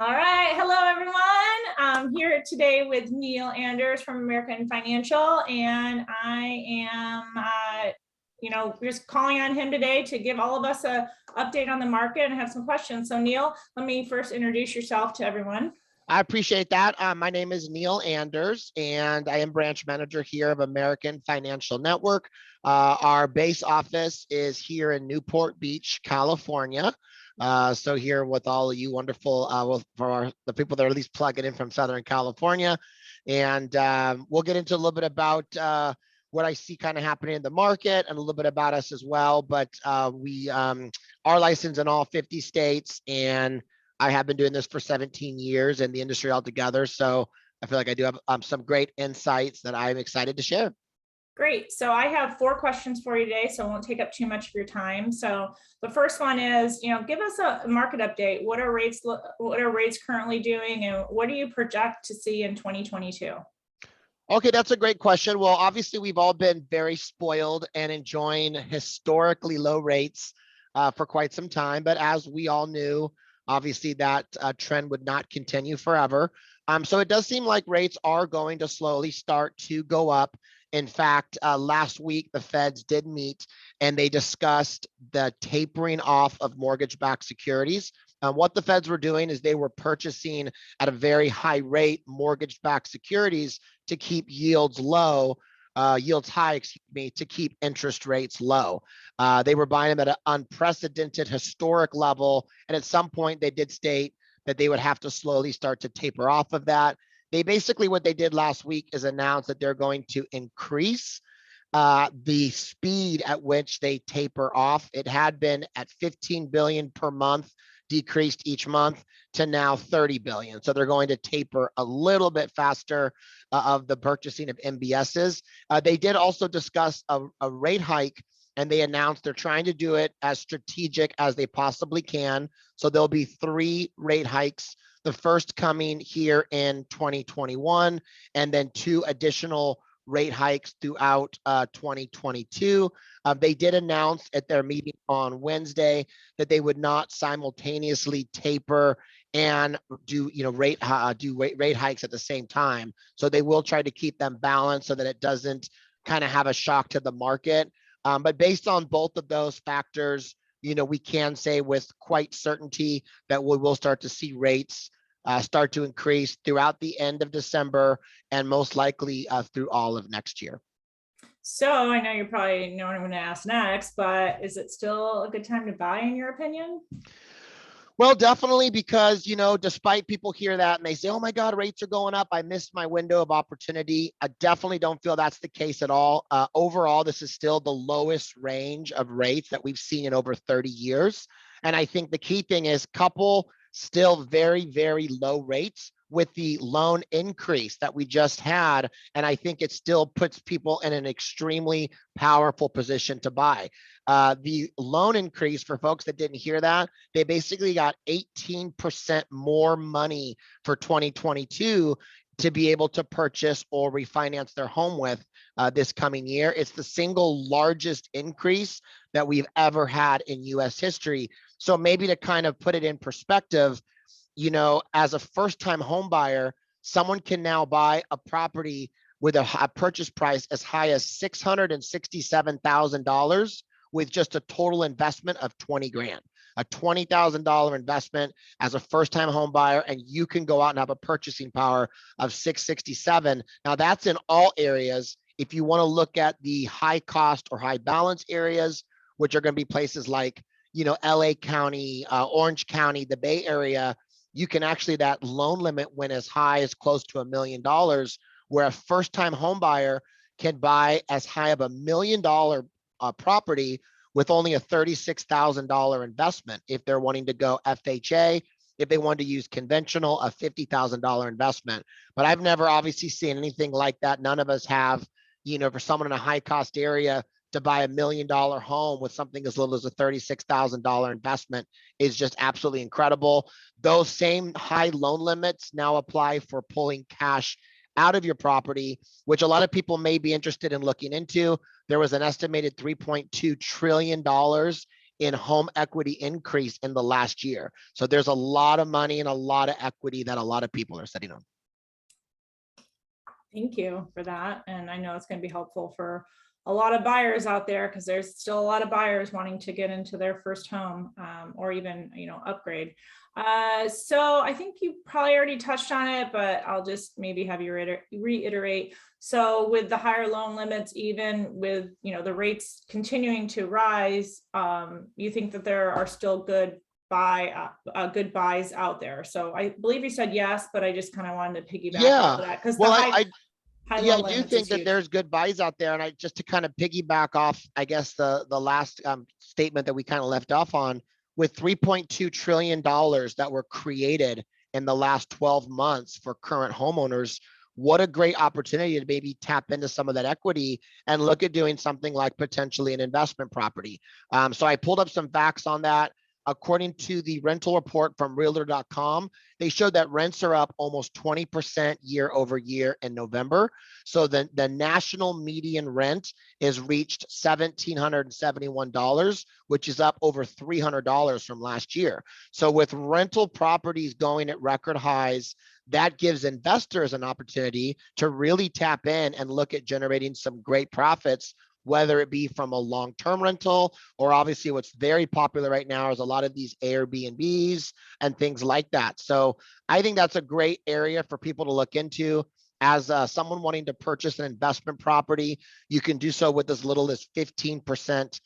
All right. Hello, everyone. I'm here today with Neil Anders from American Financial, and I am, just calling on him today to give all of us a update on the market and have some questions. So, Neil, let me first introduce yourself to everyone. I appreciate that. My name is Neil Anders, and I am branch manager here of American Financial Network. Our base office is here in Newport Beach, California. So here with all of you wonderful, the people that are at least plugging in from Southern California. And we'll get into a little bit about what I see kind of happening in the market and a little bit about us as well. But we are licensed in all 50 states, and I have been doing this for 17 years in the industry altogether. So I feel like I do have some great insights that I'm excited to share. Great. So I have 4 questions for you today, so I won't take up too much of your time. So the first one is, give us a market update. What are rates currently doing, and what do you project to see in 2022? Okay, that's a great question. Well, obviously, we've all been very spoiled and enjoying historically low rates for quite some time. But as we all knew, obviously that trend would not continue forever. So it does seem like rates are going to slowly start to go up. In fact, last week, the Feds did meet and they discussed the tapering off of mortgage-backed securities. What the Feds were doing is they were purchasing at a very high rate mortgage-backed securities to keep yields low, yields high, to keep interest rates low. They were buying them at an unprecedented historic level. And at some point, they did state that they would have to slowly start to taper off of that. They basically, what they did last week is announce that they're going to increase the speed at which they taper off. It had been at 15 billion per month, decreased each month to now 30 billion. So they're going to taper a little bit faster of the purchasing of MBSs. They did also discuss a rate hike, and they announced they're trying to do it as strategic as they possibly can. So there'll be 3 rate hikes, the first coming here in 2021, and then 2 additional rate hikes throughout 2022. They did announce at their meeting on Wednesday that they would not simultaneously taper and do rate hikes at the same time. So they will try to keep them balanced so that it doesn't kind of have a shock to the market. But based on both of those factors, we can say with quite certainty that we will start to see rates start to increase throughout the end of December and most likely through all of next year. So I know you probably know what I'm going to ask next, but is it still a good time to buy, in your opinion? Well, definitely, because, despite people hear that and they say, oh my God, rates are going up, I missed my window of opportunity. I definitely don't feel that's the case at all. Overall, this is still the lowest range of rates that we've seen in over 30 years. And I think the key thing is couple still very, very low rates with the loan increase that we just had. And I think it still puts people in an extremely powerful position to buy. The loan increase, for folks that didn't hear that, they basically got 18% more money for 2022 to be able to purchase or refinance their home with this coming year. It's the single largest increase that we've ever had in US history. So maybe to kind of put it in perspective, as a first-time home buyer, someone can now buy a property with a purchase price as high as $667,000 with just a total investment of 20 grand, a $20,000 investment as a first-time home buyer, and you can go out and have a purchasing power of 667. Now that's in all areas. If you want to look at the high cost or high balance areas, which are going to be places like, LA County, Orange County, the Bay Area, you can actually, that loan limit went as high as close to $1 million, where a first-time home buyer can buy as high of $1 million property with only a $36,000 investment. If they're wanting to go FHA, if they want to use conventional, a $50,000 investment. But I've never obviously seen anything like that. None of us have, for someone in a high cost area to buy $1 million home with something as little as a $36,000 investment is just absolutely incredible. Those same high loan limits now apply for pulling cash out of your property, which a lot of people may be interested in looking into. There was an estimated $3.2 trillion in home equity increase in the last year. So there's a lot of money and a lot of equity that a lot of people are sitting on. Thank you for that. And I know it's going to be helpful for a lot of buyers out there, because there's still a lot of buyers wanting to get into their first home, or even, upgrade. So I think you probably already touched on it, but I'll just maybe have you reiterate. So with the higher loan limits, even with, the rates continuing to rise, you think that there are still good buys out there? So I believe you said yes, but I just kind of wanted to piggyback off of that, because Well, high I low do limits think is that huge. there's good buys out there. And just to kind of piggyback off, I guess the last statement that we kind of left off on, with $3.2 trillion that were created in the last 12 months for current homeowners, what a great opportunity to maybe tap into some of that equity and look at doing something like potentially an investment property. So I pulled up some facts on that. According to the rental report from realtor.com, they showed that rents are up almost 20% year over year in November. So the national median rent is reached $1,771, which is up over $300 from last year. So with rental properties going at record highs, that gives investors an opportunity to really tap in and look at generating some great profits, whether it be from a long-term rental, or obviously what's very popular right now is a lot of these Airbnbs and things like that. So I think that's a great area for people to look into. As someone wanting to purchase an investment property, you can do so with as little as 15%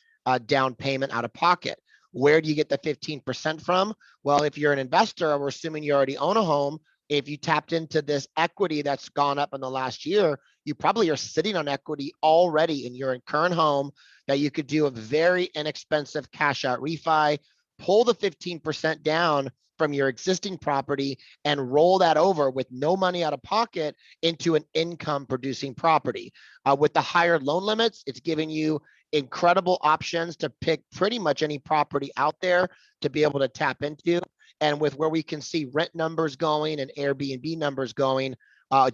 down payment out of pocket. Where do you get the 15% from? Well, if you're an investor, we're assuming you already own a home. If you tapped into this equity that's gone up in the last year, you probably are sitting on equity already in your current home that you could do a very inexpensive cash out refi, pull the 15% down from your existing property and roll that over with no money out of pocket into an income producing property. With the higher loan limits, it's giving you incredible options to pick pretty much any property out there to be able to tap into. And with where we can see rent numbers going and Airbnb numbers going,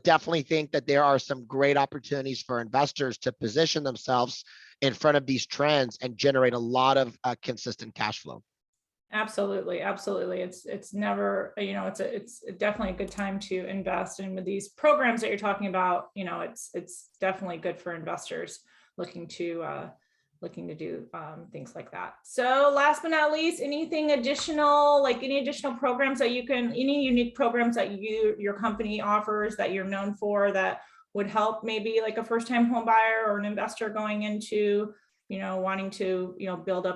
definitely think that there are some great opportunities for investors to position themselves in front of these trends and generate a lot of consistent cash flow. Absolutely. Absolutely. It's never, it's definitely a good time to invest. And with these programs that you're talking about, it's definitely good for investors looking to do things like that. So last but not least, anything additional, like any additional programs that any unique programs that your company offers that you're known for that would help maybe like a first-time home buyer or an investor going into, wanting to, build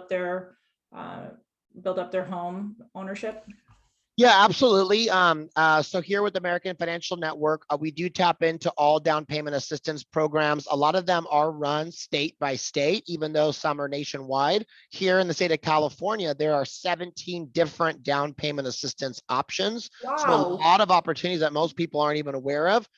up their home ownership? Yeah, absolutely. So here with American Financial Network, we do tap into all down payment assistance programs. A lot of them are run state by state, even though some are nationwide. Here in the state of California, there are 17 different down payment assistance options. Wow. So a lot of opportunities that most people aren't even aware of.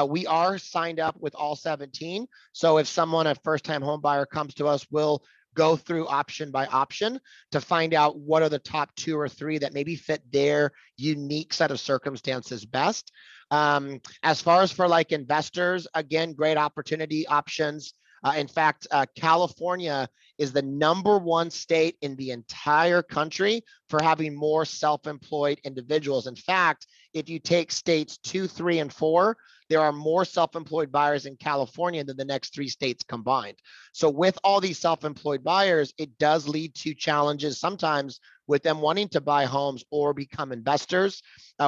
We are signed up with all 17. So if someone, a first-time home buyer, comes to us, we'll go through option by option to find out what are the top 2 or 3 that maybe fit their unique set of circumstances best. As far as for like investors, again, great opportunity options. In fact, California is the #1 state in the entire country for having more self-employed individuals. In fact, if you take states 2, 3, and 4, there are more self-employed buyers in California than the next 3 states combined. So with all these self-employed buyers, it does lead to challenges sometimes with them wanting to buy homes or become investors.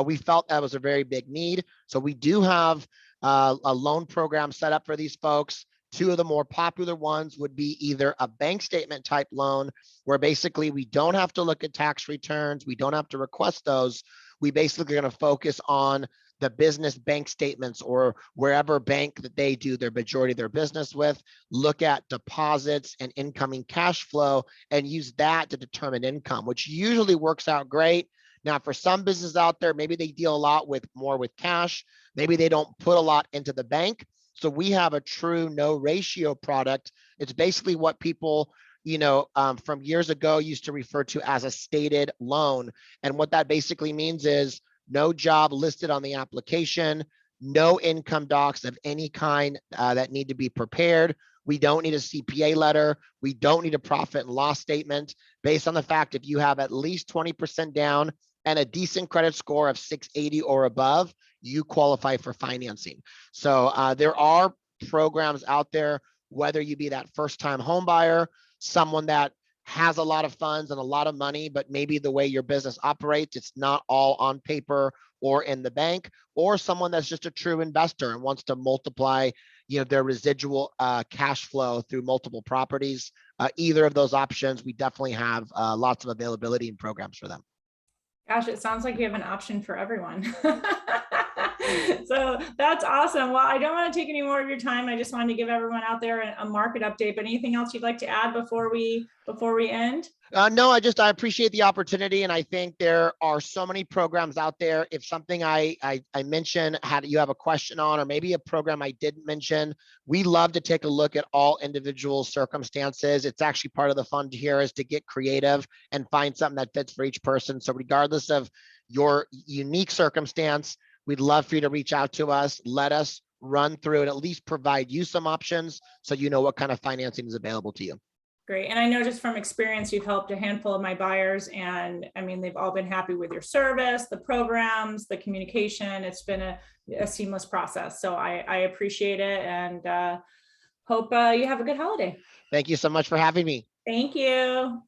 We felt that was a very big need. So we do have a loan program set up for these folks. 2 of the more popular ones would be either a bank statement type loan, where basically we don't have to look at tax returns, we don't have to request those. We basically are going to focus on the business bank statements or wherever bank that they do their majority of their business with, look at deposits and incoming cash flow and use that to determine income, which usually works out great. Now, for some businesses out there, maybe they deal a lot with more with cash. Maybe they don't put a lot into the bank. So we have a true no ratio product. It's basically what people, from years ago used to refer to as a stated loan. And what that basically means is no job listed on the application, no income docs of any kind that need to be prepared. We don't need a CPA letter. We don't need a profit and loss statement. Based on the fact if you have at least 20% down and a decent credit score of 680 or above, you qualify for financing. So there are programs out there, whether you be that first-time home buyer, someone that has a lot of funds and a lot of money, but maybe the way your business operates, it's not all on paper or in the bank, or someone that's just a true investor and wants to multiply, their residual cash flow through multiple properties. Either of those options, we definitely have lots of availability and programs for them. Gosh, it sounds like you have an option for everyone. So that's awesome. Well, I don't want to take any more of your time. I just wanted to give everyone out there a market update, but anything else you'd like to add before we end? No, I appreciate the opportunity. And I think there are so many programs out there. If something I mentioned, you have a question on, or maybe a program I didn't mention, we love to take a look at all individual circumstances. It's actually part of the fun here is to get creative and find something that fits for each person. So regardless of your unique circumstance, we'd love for you to reach out to us, let us run through and at least provide you some options so you know what kind of financing is available to you. Great. And I know just from experience, you've helped a handful of my buyers, and I mean, they've all been happy with your service, the programs, the communication. It's been a seamless process. So I appreciate it, and hope you have a good holiday. Thank you so much for having me. Thank you.